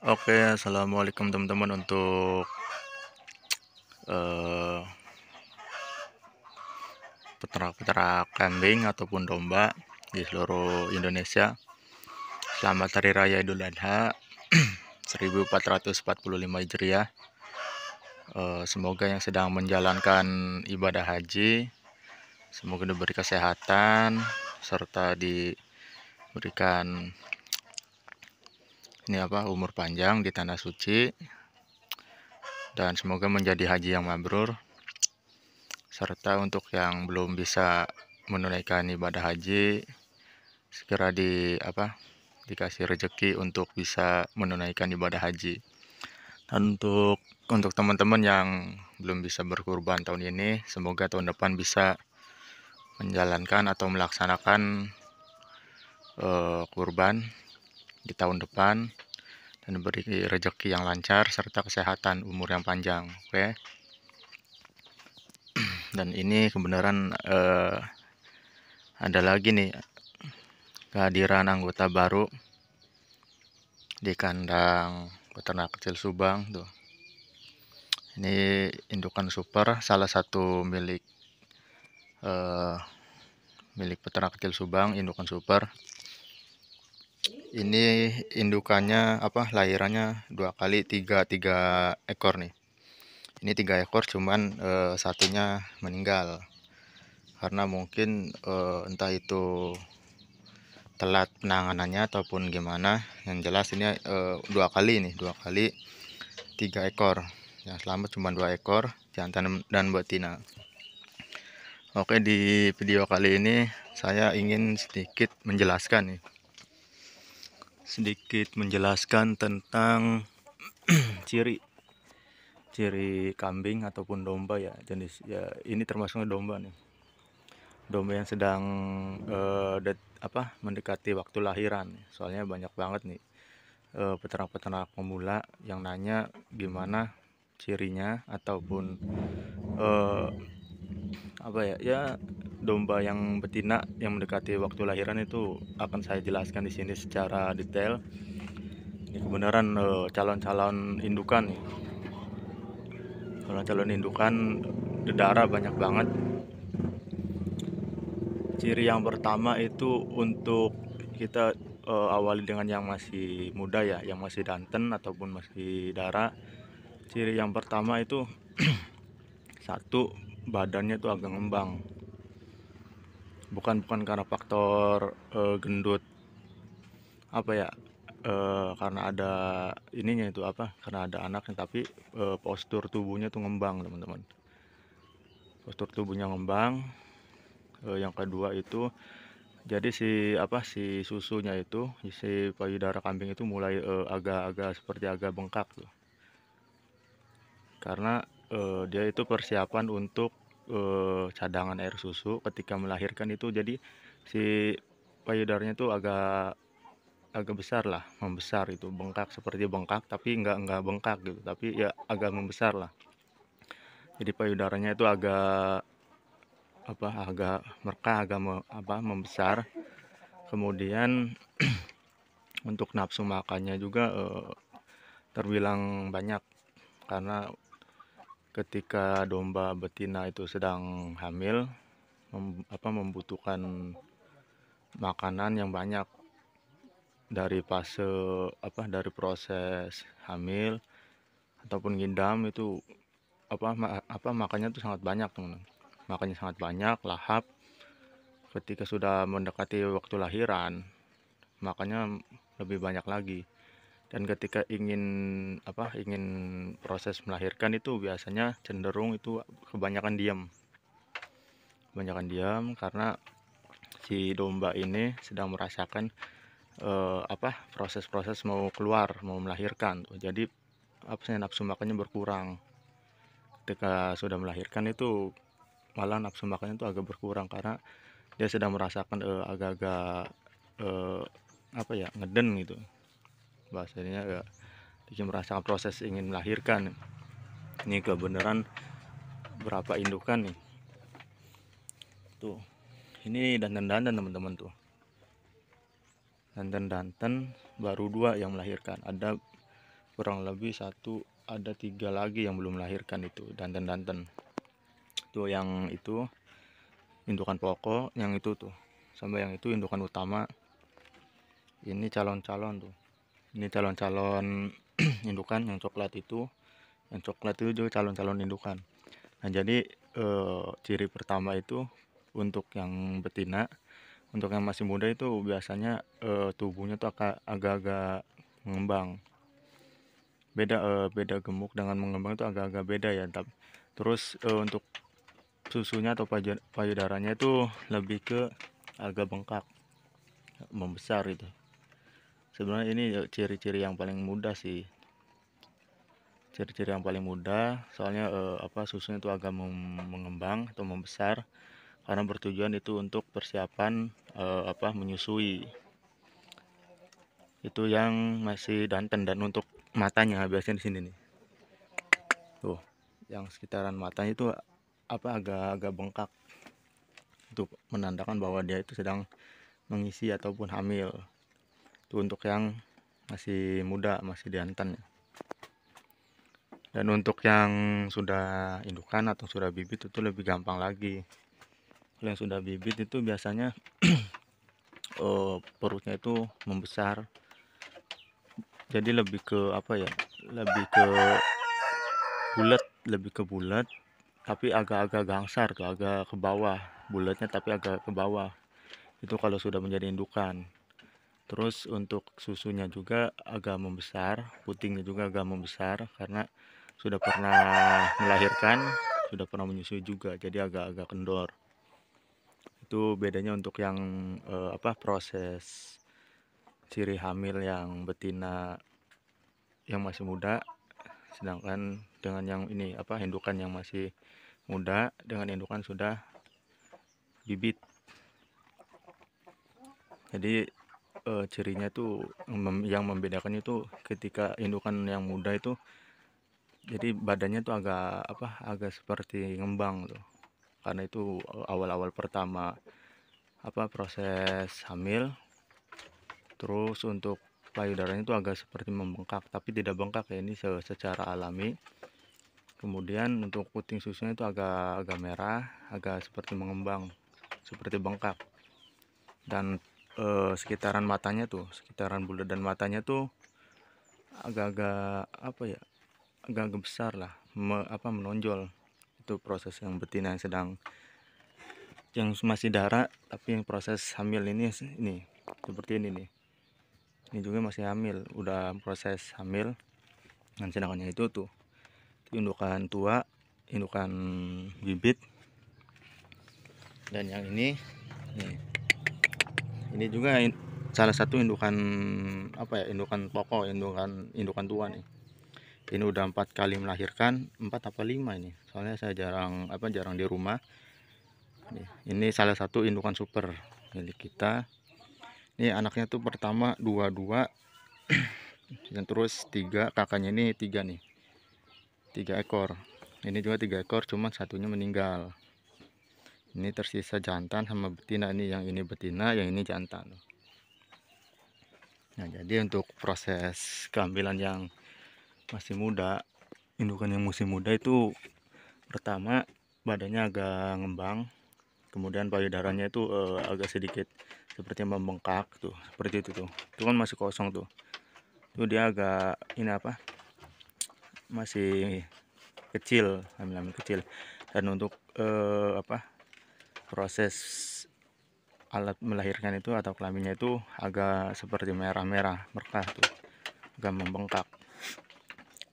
Oke, assalamualaikum teman-teman. Untuk eh, peternak-peternak kambing ataupun domba di seluruh Indonesia, selamat Hari Raya Idul Adha 1445 Hijriah. Semoga yang sedang menjalankan ibadah haji, semoga diberi kesehatan serta diberikan umur panjang di tanah suci, dan semoga menjadi haji yang mabrur. Serta untuk yang belum bisa menunaikan ibadah haji, segera dikasih rezeki untuk bisa menunaikan ibadah haji. Dan untuk teman-teman yang belum bisa berkurban tahun ini, semoga tahun depan bisa menjalankan atau melaksanakan kurban di tahun depan dan diberi rezeki yang lancar serta kesehatan, umur yang panjang. Oke. Dan ini kebenaran ada lagi nih kehadiran anggota baru di kandang peternak kecil Subang tuh. Ini indukan super, salah satu milik peternak kecil Subang, indukan super. Ini indukannya lahirannya 2 kali, tiga ekor nih. Ini 3 ekor, cuman satunya meninggal karena mungkin entah itu telat penanganannya ataupun gimana. Yang jelas ini 2 kali nih, 2 kali 3 ekor. Yang selamat cuma 2 ekor, jantan dan betina. Oke, di video kali ini saya ingin sedikit menjelaskan tentang ciri kambing ataupun domba ya, jenis ya ini termasuknya domba nih. Domba yang sedang mendekati waktu lahiran. Soalnya banyak banget nih peternak-peternak pemula yang nanya gimana cirinya ataupun eh, domba yang betina yang mendekati waktu lahiran itu akan saya jelaskan di sini secara detail. Ini kebenaran calon-calon indukan nih. Calon-calon indukan dedara banyak banget. Ciri yang pertama itu untuk kita awali dengan yang masih muda ya, yang masih danten ataupun masih dara. Ciri yang pertama itu satu, badannya tuh agak ngembang. Bukan karena faktor gendut karena ada ininya itu karena ada anaknya, tapi postur tubuhnya tuh ngembang, teman-teman. Postur tubuhnya ngembang. Yang kedua itu jadi si susunya itu, si payudara kambing itu mulai agak-agak seperti agak bengkak tuh. Karena dia itu persiapan untuk cadangan air susu ketika melahirkan itu. Jadi si payudaranya itu agak besar lah, membesar itu, bengkak, seperti bengkak tapi enggak bengkak gitu, tapi ya agak membesar lah. Jadi payudaranya itu agak merkah, membesar. Kemudian untuk nafsu makannya juga terbilang banyak, karena ketika domba betina itu sedang hamil membutuhkan makanan yang banyak dari dari proses hamil ataupun ngidam itu makannya tuh sangat banyak, teman. Makannya sangat banyak, lahap. Ketika sudah mendekati waktu lahiran, makannya lebih banyak lagi. Dan ketika ingin proses melahirkan itu biasanya cenderung itu kebanyakan karena si domba ini sedang merasakan proses-proses mau melahirkan tuh. Jadi nafsu makannya berkurang. Ketika sudah melahirkan itu malah nafsu makannya itu agak berkurang karena dia sedang merasakan agak-agak ngeden gitu bahasanya ya. Dia merasakan proses ingin melahirkan. Ini kebenaran berapa indukan nih tuh. Ini danten-danten, teman-teman tuh. Danten baru 2 yang melahirkan. Ada kurang lebih satu, ada 3 lagi yang belum melahirkan, itu danten-danten tuh. Yang itu indukan pokok, yang itu tuh, sampai yang itu indukan utama. Ini calon-calon tuh, ini calon-calon indukan. Yang coklat itu, juga calon-calon indukan. Nah, jadi ciri pertama itu untuk yang betina. Untuk yang masih muda itu biasanya tubuhnya tuh agak-agak mengembang. Beda gemuk dengan mengembang itu agak-agak beda ya. Terus untuk susunya atau payudaranya itu lebih ke agak bengkak, membesar itu. Sebenarnya ini ciri-ciri yang paling mudah sih. Ciri-ciri yang paling mudah, soalnya susunya itu agak mengembang atau membesar, karena bertujuan itu untuk persiapan menyusui. Itu yang masih danten. Dan untuk matanya biasanya di sini nih. Tuh, yang sekitaran matanya itu agak-agak bengkak. Itu menandakan bahwa dia itu sedang mengisi ataupun hamil. Itu untuk yang masih muda, masih jantan. Dan untuk yang sudah indukan atau sudah bibit itu lebih gampang lagi. Kalau yang sudah bibit itu biasanya perutnya itu membesar. Jadi lebih ke lebih ke bulat, tapi agak-agak gangsar tuh, agak ke bawah. Bulatnya tapi agak ke bawah. Itu kalau sudah menjadi indukan. Terus untuk susunya juga agak membesar, putingnya juga agak membesar karena sudah pernah melahirkan, sudah pernah menyusui juga, jadi agak-agak kendor. Itu bedanya untuk yang proses ciri hamil yang betina yang masih muda, sedangkan dengan yang ini indukan yang masih muda dengan indukan sudah bibit. Jadi cirinya tuh yang membedakan itu ketika indukan yang muda itu, jadi badannya tuh agak seperti ngembang tuh, karena itu awal-awal pertama proses hamil. Terus untuk payudaranya itu agak seperti membengkak, tapi tidak bengkak ya, ini secara alami. Kemudian untuk puting susunya itu agak merah, agak seperti mengembang, seperti bengkak. Dan sekitaran matanya tuh, sekitaran bulat dan matanya tuh agak-agak agak besar lah, menonjol. Itu proses yang betina yang masih darah, tapi yang proses hamil ini seperti ini nih. Ini juga masih hamil, udah proses hamil. Dan sedangkan yang itu tuh indukan tua, indukan bibit. Dan yang ini juga salah satu indukan indukan pokok, indukan tua nih. Ini udah 4 kali melahirkan, 4 apa 5 ini, soalnya saya jarang di rumah. Ini salah satu indukan super milik kita. Ini anaknya tuh pertama 22 dan terus 3, kakaknya ini 3 nih, 3 ekor. Ini juga 3 ekor, cuman satunya meninggal. Ini tersisa jantan sama betina. Yang ini betina, yang ini jantan. Nah, jadi untuk proses kehamilan yang masih muda, indukan yang masih muda itu pertama badannya agak ngembang, kemudian payudaranya itu agak sedikit seperti membengkak tuh, seperti itu tuh. Itu kan masih kosong tuh. Itu dia agak masih kecil, hamil kecil. Dan untuk proses alat melahirkan itu atau kelaminnya itu agak seperti merah-merah berkah tuh, agak membengkak.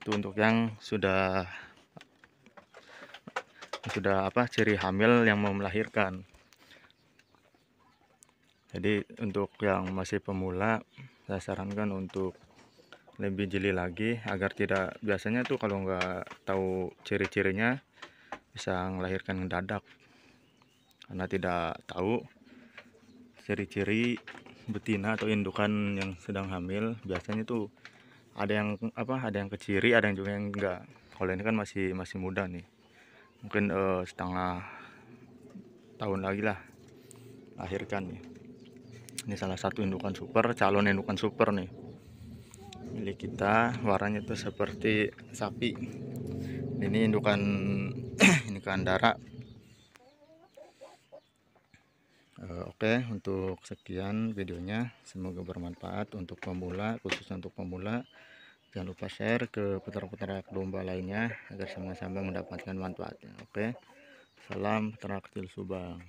Itu untuk yang sudah ciri hamil yang mau melahirkan. Jadi untuk yang masih pemula, saya sarankan untuk lebih jeli lagi, agar tidak, biasanya tuh kalau nggak tahu ciri-cirinya bisa melahirkan mendadak karena tidak tahu ciri-ciri betina atau indukan yang sedang hamil. Biasanya tuh ada yang keciri, ada yang juga yang enggak. Kalau ini kan masih muda nih, mungkin setengah tahun lagi lah lahirkan nih. Ini salah satu indukan super, calon indukan super nih. milik kita. Warnanya tuh seperti sapi. Ini indukan indukan darah. Oke, untuk sekian videonya, semoga bermanfaat untuk pemula, khususnya untuk pemula. Jangan lupa share ke peternak-peternak domba lainnya agar sama-sama mendapatkan manfaatnya. Oke, salam peternak kecil Subang.